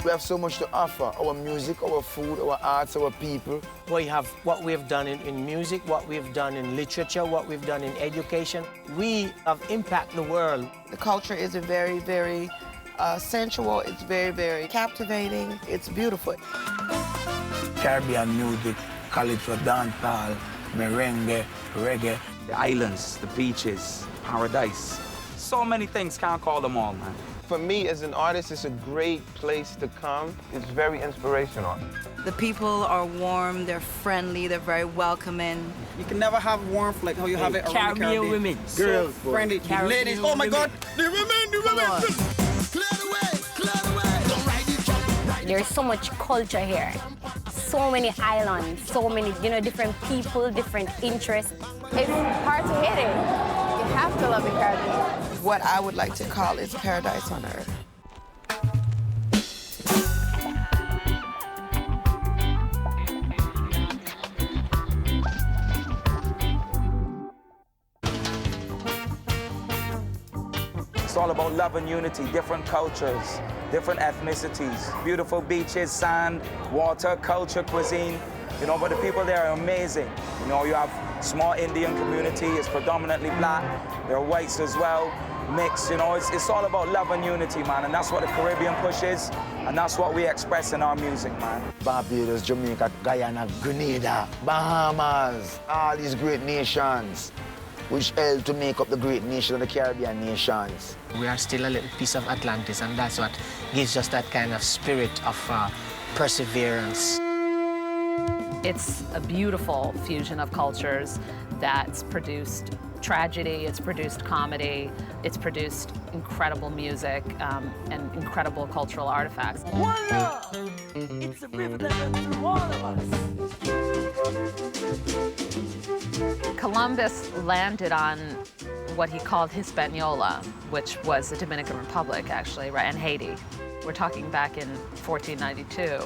We have so much to offer. Our music, our food, our arts, our people. We have what we have done in music, what we've done in literature, what we've done in education. We have impacted the world. The culture is very, very sensual. It's very, very captivating. It's beautiful. Caribbean music, calypso, dancehall, merengue, reggae. The islands, the beaches, paradise. So many things, can't call them all, man. For me, as an artist, it's a great place to come. It's very inspirational. The people are warm, they're friendly, they're very welcoming. You can never have warmth like how you have it around Caribbean the Caribbean. women. Girls, so friendly. Caribbean Ladies, oh my women. God, the women. There's so much culture here. So many islands, so many, different people, different interests. It's hard to hit it. You have to love the Caribbean. What I would like to call is paradise on earth. It's all about love and unity, different cultures, different ethnicities, beautiful beaches, sand, water, culture, cuisine. But the people there are amazing. You have small Indian community, it's predominantly black. There are whites as well, mixed, It's all about love and unity, man, and that's what the Caribbean pushes, and that's what we express in our music, man. Barbados, Jamaica, Guyana, Grenada, Bahamas, all these great nations, which help to make up the great nation of the Caribbean nations. We are still a little piece of Atlantis, and that's what gives us that kind of spirit of perseverance. It's a beautiful fusion of cultures that's produced tragedy, it's produced comedy, it's produced incredible music and incredible cultural artifacts. One love! It's a river that runs through all of us. Columbus landed on what he called Hispaniola, which was the Dominican Republic, actually, right, and Haiti. We're talking back in 1492.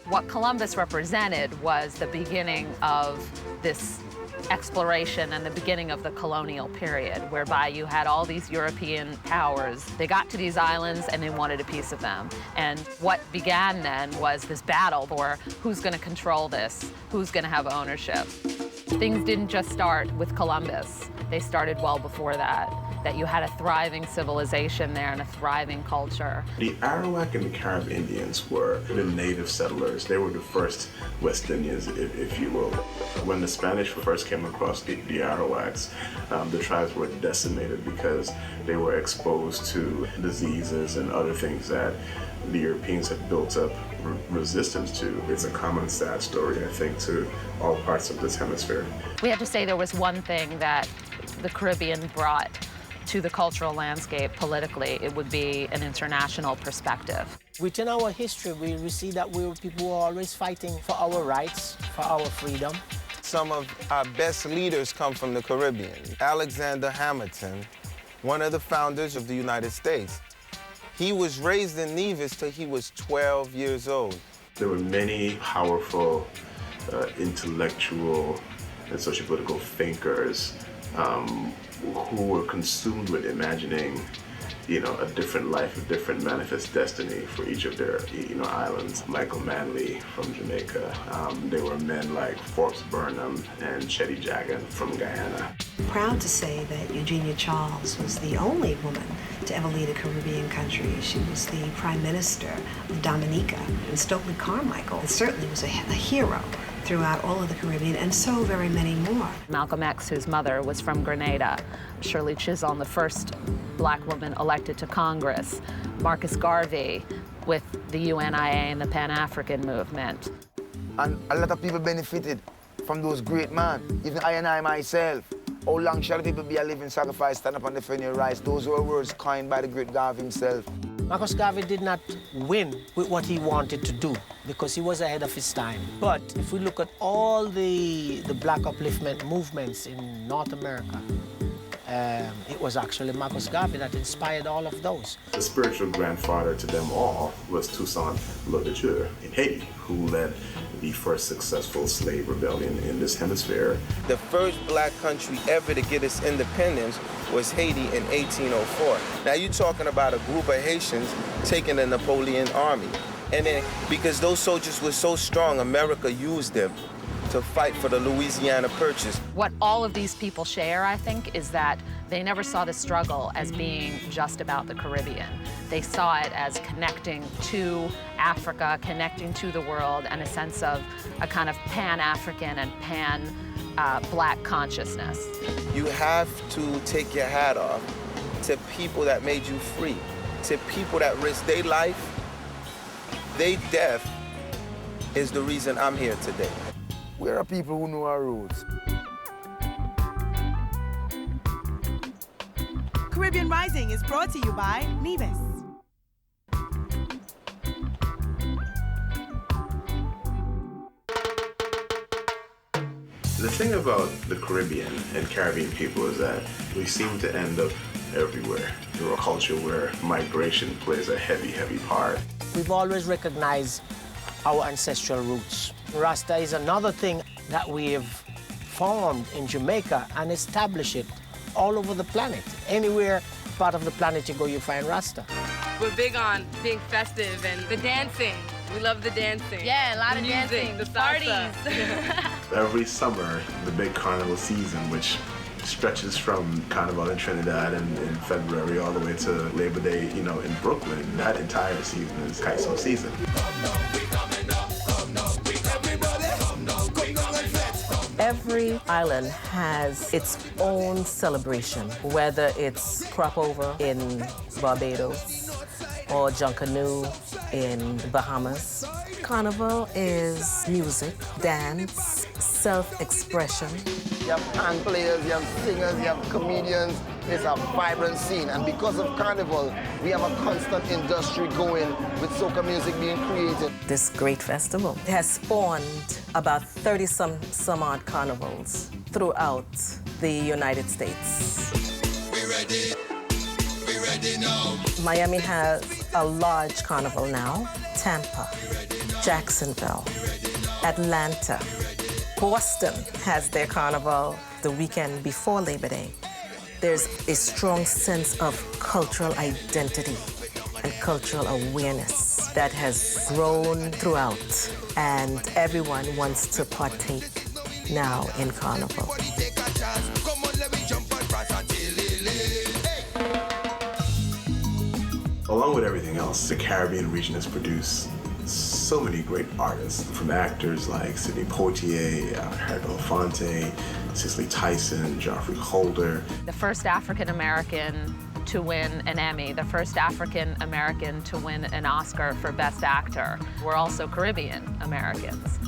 What Columbus represented was the beginning of this exploration and the beginning of the colonial period, whereby you had all these European powers. They got to these islands and they wanted a piece of them. And what began then was this battle for who's going to control this, who's going to have ownership. Things didn't just start with Columbus. They started well before that you had a thriving civilization there and a thriving culture. The Arawak and the Carib Indians were the native settlers. They were the first West Indians, if you will. When the Spanish first came across the Arawaks, the tribes were decimated because they were exposed to diseases and other things that the Europeans had built up resistance to. It's a common sad story, I think, to all parts of this hemisphere. We have to say there was one thing that the Caribbean brought to the cultural landscape politically. It would be an international perspective. Within our history, we see that we were people who are always fighting for our rights, for our freedom. Some of our best leaders come from the Caribbean. Alexander Hamilton, one of the founders of the United States. He was raised in Nevis till he was 12 years old. There were many powerful intellectual and sociopolitical thinkers who were consumed with imagining, a different life, a different manifest destiny for each of their, islands. Michael Manley from Jamaica. There were men like Forbes Burnham and Chetty Jagan from Guyana. I'm proud to say that Eugenia Charles was the only woman to ever lead a Caribbean country. She was the Prime Minister of Dominica, and Stokely Carmichael certainly was a hero throughout all of the Caribbean, and so very many more. Malcolm X, whose mother was from Grenada. Shirley Chisholm, the first black woman elected to Congress. Marcus Garvey with the UNIA and the Pan-African movement. And a lot of people benefited from those great men. Even I and I myself. How long shall people be a living sacrifice, stand up and defend your rights? Those were words coined by the great Garvey himself. Marcus Garvey did not win with what he wanted to do because he was ahead of his time. But if we look at all the black upliftment movements in North America, it was actually Marcus Garvey that inspired all of those. The spiritual grandfather to them all was Toussaint Louverture in Haiti, who led the first successful slave rebellion in this hemisphere. The first black country ever to get its independence was Haiti in 1804. Now you're talking about a group of Haitians taking the Napoleon army. And then, because those soldiers were so strong, America used them to fight for the Louisiana Purchase. What all of these people share, I think, is that they never saw the struggle as being just about the Caribbean. They saw it as connecting to Africa, connecting to the world, and a sense of a kind of pan-African and pan-black consciousness. You have to take your hat off to people that made you free, to people that risked their life. Their death is the reason I'm here today. We are people who know our roots. Caribbean Rising is brought to you by Nevis. The thing about the Caribbean and Caribbean people is that we seem to end up everywhere. We're a culture where migration plays a heavy, heavy part. We've always recognized our ancestral roots. Rasta is another thing that we've formed in Jamaica and established it all over the planet. Anywhere part of the planet you go, you find Rasta. We're big on being festive and the dancing. We love the dancing. Yeah, a lot the of music, dancing, the parties. Every summer, the big carnival season, which stretches from Carnival in Trinidad in February all the way to Labor Day, in Brooklyn, that entire season is Kaiso season. Every island has its own celebration, whether it's crop over in Barbados or Junkanoo in the Bahamas. Carnival is music, dance, self-expression. You have band players, you have singers, you have comedians. It's a vibrant scene, and because of Carnival, we have a constant industry going with soca music being created. This great festival has spawned about 30-some odd carnivals throughout the United States. We ready now. Miami has a large carnival now. Tampa, Jacksonville, Atlanta. Boston has their carnival the weekend before Labor Day. There's a strong sense of cultural identity and cultural awareness that has grown throughout, and everyone wants to partake now in Carnival. Along with everything else, the Caribbean region has produced so many great artists, from actors like Sidney Poitier, Harry Belafonte, Cicely Tyson, Geoffrey Holder. The first African-American to win an Emmy, the first African-American to win an Oscar for Best Actor. We're also Caribbean Americans.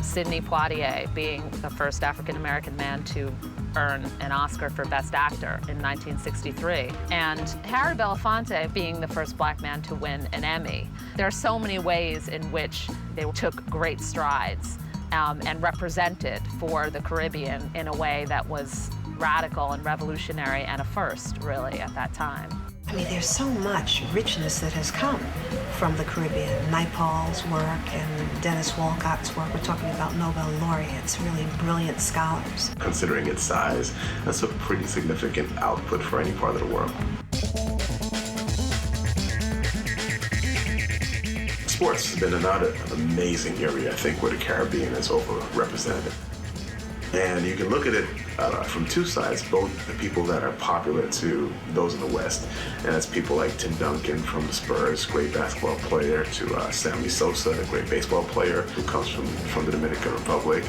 Sidney Poitier being the first African-American man to earn an Oscar for Best Actor in 1963, and Harry Belafonte being the first black man to win an Emmy. There are so many ways in which they took great strides and represented for the Caribbean in a way that was radical and revolutionary and a first, really, at that time. I mean, there's so much richness that has come from the Caribbean. Naipaul's work and Dennis Walcott's work. We're talking about Nobel laureates, really brilliant scholars. Considering its size, that's a pretty significant output for any part of the world. Sports has been another amazing area, I think, where the Caribbean is overrepresented. And you can look at it from two sides, both the people that are popular to those in the West, and that's people like Tim Duncan from the Spurs, great basketball player, to Sammy Sosa, the great baseball player who comes from the Dominican Republic,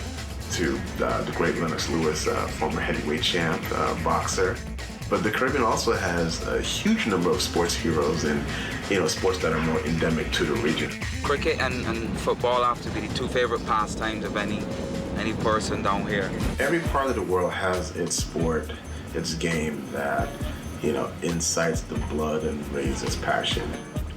to the great Lennox Lewis, former heavyweight champ, boxer. But the Caribbean also has a huge number of sports heroes and sports that are more endemic to the region. Cricket and football have to be the two favorite pastimes of any person down here. Every part of the world has its sport, its game that, incites the blood and raises passion.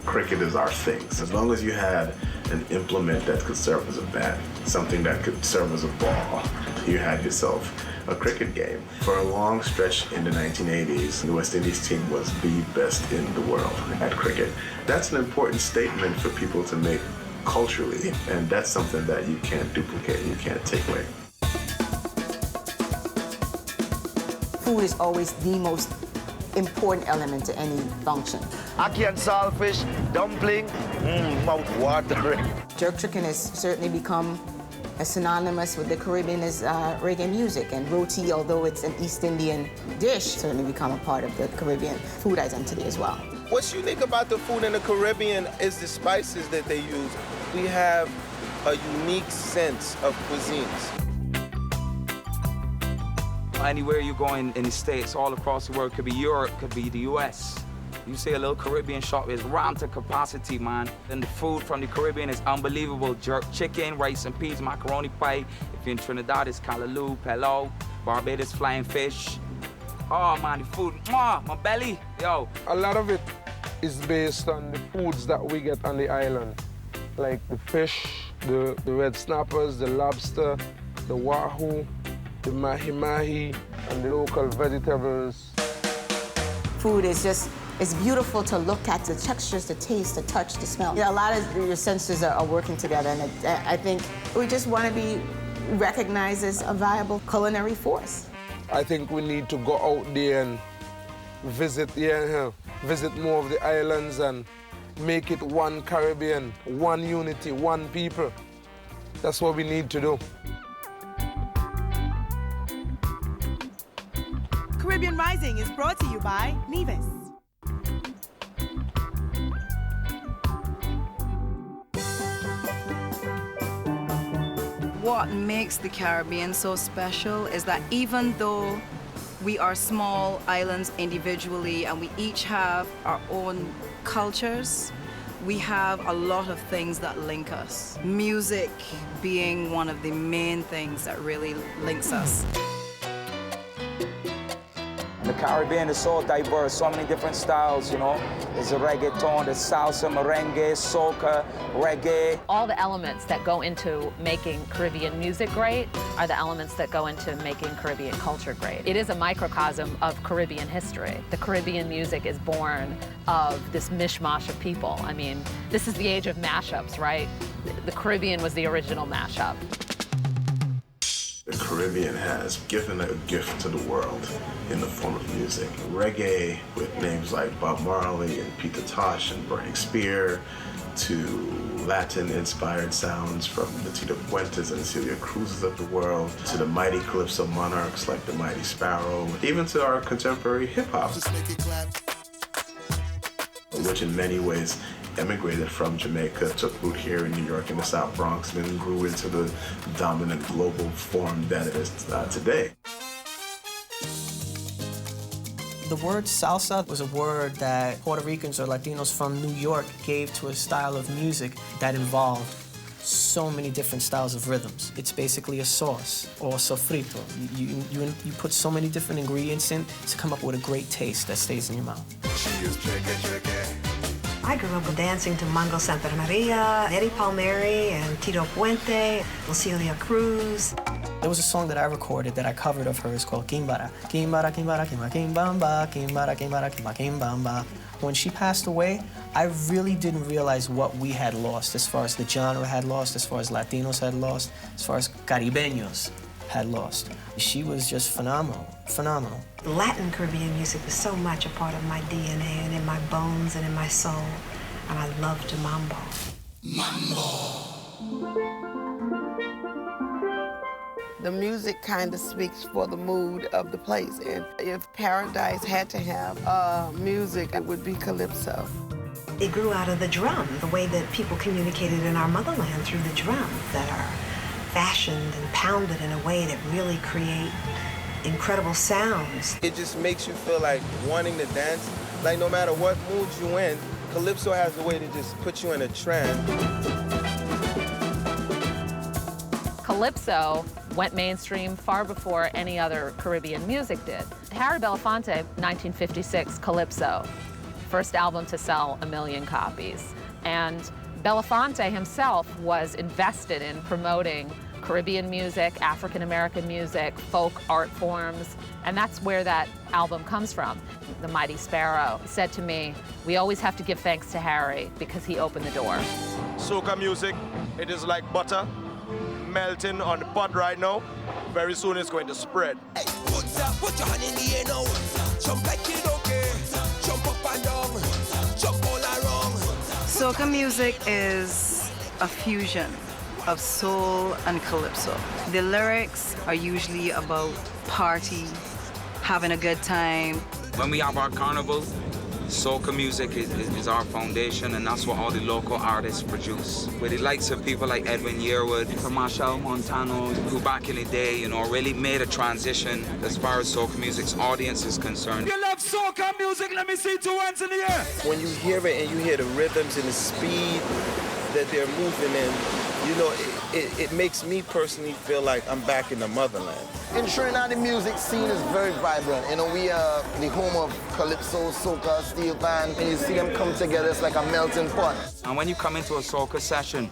Cricket is our thing. So as long as you had an implement that could serve as a bat, something that could serve as a ball, you had yourself a cricket game. For a long stretch in the 1980s, the West Indies team was the best in the world at cricket. That's an important statement for people to make culturally, and that's something that you can't duplicate, you can't take away. Food is always the most important element to any function. Ackee and saltfish, dumpling, mouth-watering. Jerk chicken has certainly become as synonymous with the Caribbean as reggae music, and roti, although it's an East Indian dish, certainly become a part of the Caribbean food identity as well. What's unique about the food in the Caribbean is the spices that they use. We have a unique sense of cuisines. Anywhere you go in the States, all across the world, could be Europe, could be the US. You see a little Caribbean shop is rammed to capacity, man. And the food from the Caribbean is unbelievable. Jerk chicken, rice and peas, macaroni pie. If you're in Trinidad, it's callaloo, pelao. Barbados, flying fish. Oh, man, the food, my belly, yo. A lot of it is based on the foods that we get on the island, like the fish, the red snappers, the lobster, the wahoo, the mahi-mahi, and the local vegetables. Food is just, it's beautiful to look at, the textures, the taste, the touch, the smell. A lot of your senses are working together, and I think we just want to be recognized as a viable culinary force. I think we need to go out there and visit visit more of the islands and make it one Caribbean, one unity, one people. That's what we need to do. Caribbean Rising is brought to you by Nevis. What makes the Caribbean so special is that even though we are small islands individually and we each have our own cultures, we have a lot of things that link us. Music being one of the main things that really links us. The Caribbean is so diverse, so many different styles, you know. There's a reggaeton, there's salsa, merengue, soca, reggae. All the elements that go into making Caribbean music great are the elements that go into making Caribbean culture great. It is a microcosm of Caribbean history. The Caribbean music is born of this mishmash of people. I mean, this is the age of mashups, right? The Caribbean was the original mashup. The Caribbean has given a gift to the world in the form of music. Reggae with names like Bob Marley and Peter Tosh and Burning Spear, to Latin-inspired sounds from the Tito Puentes and Celia Cruz's of the world, to the mighty calypso monarchs like the Mighty Sparrow, even to our contemporary hip-hop, which in many ways emigrated from Jamaica, took root here in New York in the South Bronx, and then grew into the dominant global form that it is today. The word salsa was a word that Puerto Ricans or Latinos from New York gave to a style of music that involved so many different styles of rhythms. It's basically a sauce or sofrito. You put so many different ingredients in to come up with a great taste that stays in your mouth. I grew up dancing to Mango Santa Maria, Eddie Palmieri, and Tito Puente, Celia Cruz. There was a song that I recorded that I covered of hers called Kimbara. Kimbara, kimbara, kimba, kimbamba, kimbara, kimbara, kimba, kimbamba. When she passed away, I really didn't realize what we had lost as far as the genre had lost, as far as Latinos had lost, as far as Caribeños had lost. She was just phenomenal, phenomenal. Latin Caribbean music is so much a part of my DNA and in my bones and in my soul, and I love to mambo. The music kind of speaks for the mood of the place, and if Paradise had to have music, it would be calypso. It grew out of the drum, the way that people communicated in our motherland through the drum, that are fashioned and pounded in a way that really create incredible sounds. It just makes you feel like wanting to dance. Like no matter what mood you in, calypso has a way to just put you in a trance. Calypso went mainstream far before any other Caribbean music did. Harry Belafonte, 1956, Calypso, first album to sell 1 million copies. And Belafonte himself was invested in promoting Caribbean music, African-American music, folk art forms, and that's where that album comes from. The Mighty Sparrow said to me, we always have to give thanks to Harry because he opened the door. Soca music, it is like butter melting on the pot right now. Very soon it's going to spread. Hey, put your hand in the air now. Jump like you don't care. Jump up and down. Jump all around. Soca music is a fusion of soul and calypso. The lyrics are usually about party, having a good time. When we have our carnival, soca music is our foundation, and that's what all the local artists produce. With the likes of people like Edwin Yearwood, Marshall Montano, who back in the day, you know, really made a transition as far as soca music's audience is concerned. You love soca music? Let me see 2 hands in the air. When you hear it and you hear the rhythms and the speed that they're moving in, you know, it makes me personally feel like I'm back in the motherland. In Trinidad, the music scene is very vibrant. You know, we are the home of calypso, soca, steel band, and you see them come together, it's like a melting pot. And when you come into a soca session,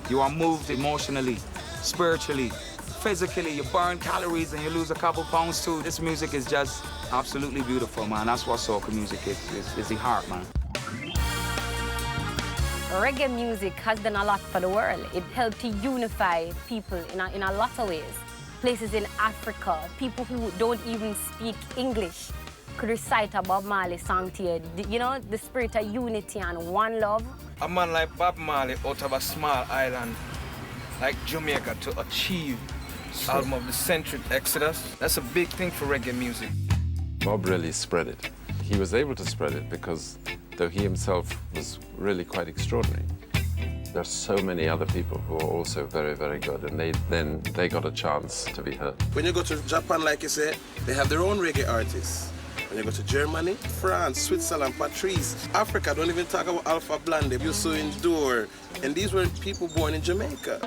you are moved emotionally, spiritually, physically. You burn calories and you lose a couple pounds too. This music is just absolutely beautiful, man. That's what soca music is the heart, man. Reggae music has done a lot for the world. It helped to unify people in a lot of ways. Places in Africa, people who don't even speak English could recite a Bob Marley song to you. You know, the spirit of unity and one love. A man like Bob Marley out of a small island like Jamaica to achieve album of the century Exodus, that's a big thing for reggae music. Bob really spread it. He was able to spread it because though he himself was really quite extraordinary, there's so many other people who are also very, very good, and they got a chance to be heard. When you go to Japan, like you said, they have their own reggae artists. When you go to Germany, France, Switzerland, Patrice, Africa, don't even talk about Alpha Blondy, Youssou N'Dour, and these were people born in Jamaica.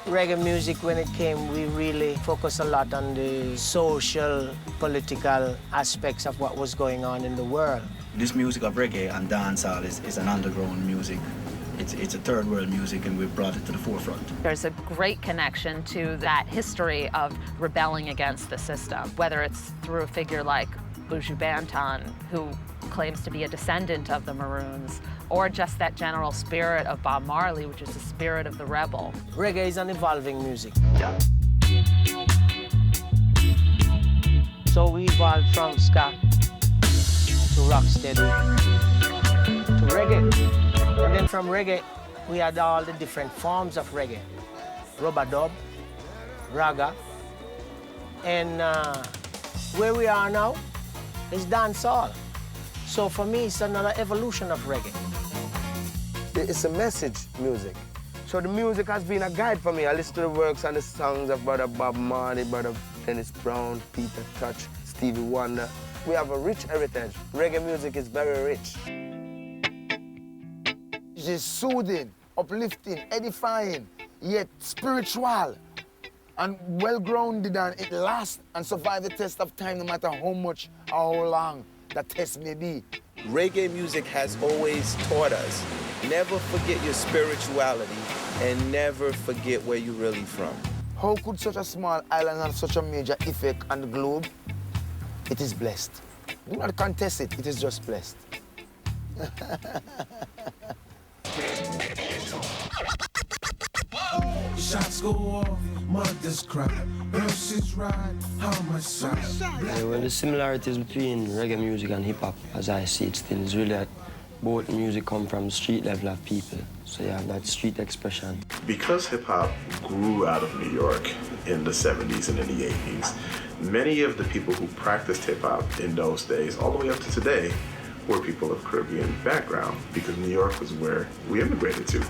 Reggae music, when it came, we really focused a lot on the social, political aspects of what was going on in the world. This music of reggae and dancehall is an underground music. It's a third world music, and we've brought it to the forefront. There's a great connection to that history of rebelling against the system, whether it's through a figure like Buju Banton, who claims to be a descendant of the Maroons, or just that general spirit of Bob Marley, which is the spirit of the rebel. Reggae is an evolving music. Yeah. So we evolved from ska to rocksteady to reggae. And then from reggae, we had all the different forms of reggae. Rub-a-dub, raga, and where we are now is dancehall. So for me, it's another evolution of reggae. It's a message music. So the music has been a guide for me. I listen to the works and the songs of Brother Bob Marley, Brother Dennis Brown, Peter Tosh, Stevie Wonder. We have a rich heritage. Reggae music is very rich. It is soothing, uplifting, edifying, yet spiritual and well-grounded, and it lasts and survives the test of time no matter how much or how long the test may be. Reggae music has always taught us, never forget your spirituality and never forget where you're really from. How could such a small island have such a major effect on the globe? It is blessed. Do not contest it, it is just blessed. Shots go off, mothers cry, nurses ride, how much size? Well, the similarities between reggae music and hip-hop, as I see it still, is really that both music come from street level of people. So you have that street expression. Because hip-hop grew out of New York in the 70s and in the 80s, many of the people who practiced hip-hop in those days, all the way up to today, were people of Caribbean background, because New York was where we immigrated to.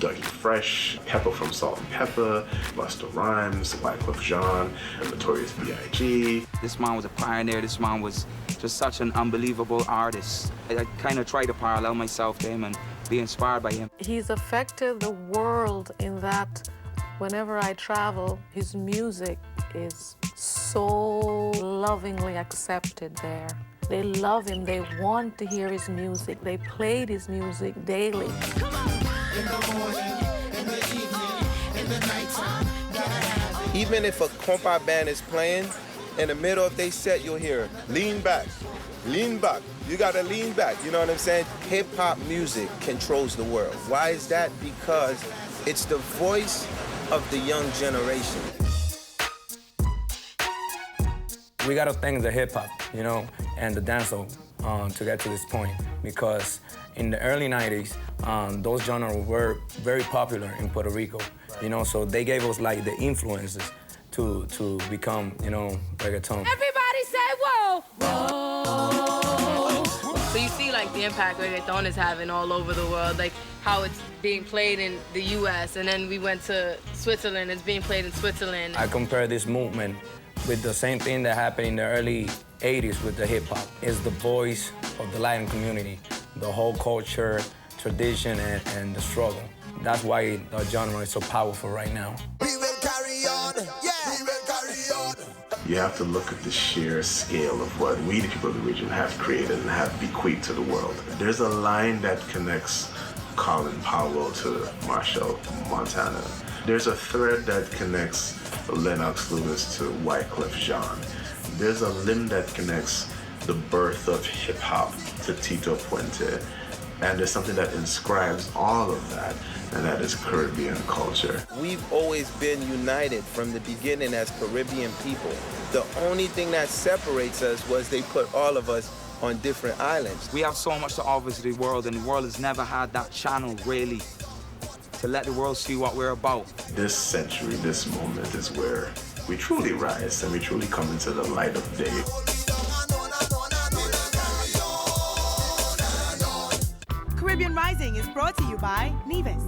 Dougie Fresh, Pepper from Salt and Pepper, Busta Rhymes, Wyclef Jean, Notorious B.I.G. This man was a pioneer. This man was just such an unbelievable artist. I kind of try to parallel myself to him and be inspired by him. He's affected the world in that whenever I travel, his music is so lovingly accepted there. They love him, they want to hear his music. They played his music daily. In the morning, in the evening, in the nighttime, Even if a compa band is playing, in the middle of their set, you'll hear, lean back, lean back. You gotta lean back, you know what I'm saying? Hip-hop music controls the world. Why is that? Because it's the voice of the young generation. We gotta thank the hip-hop, you know, and the dancehall to get to this point, because in the early 90s, those genres were very popular in Puerto Rico, you know, so they gave us like the influences to become, you know, reggaeton. Everybody say whoa, whoa. So you see like the impact reggaeton is having all over the world, like how it's being played in the US, and then we went to Switzerland, it's being played in Switzerland. I compare this movement with the same thing that happened in the early 80s with the hip-hop. It's the voice of the Latin community, the whole culture, tradition, and the struggle. That's why the genre is so powerful right now. We will carry on, yeah, we will carry on. You have to look at the sheer scale of what we, the people of the region, have created and have bequeathed to the world. There's a line that connects Colin Powell to Marshall Montana. There's a thread that connects Lennox Lewis to Wyclef Jean. There's a limb that connects the birth of hip-hop to Tito Puente. And there's something that inscribes all of that, and that is Caribbean culture. We've always been united from the beginning as Caribbean people. The only thing that separates us was they put all of us on different islands. We have so much to offer to the world, and the world has never had that channel, really, to let the world see what we're about. This century, this moment is where we truly rise and we truly come into the light of day. Caribbean Rising is brought to you by Nevis.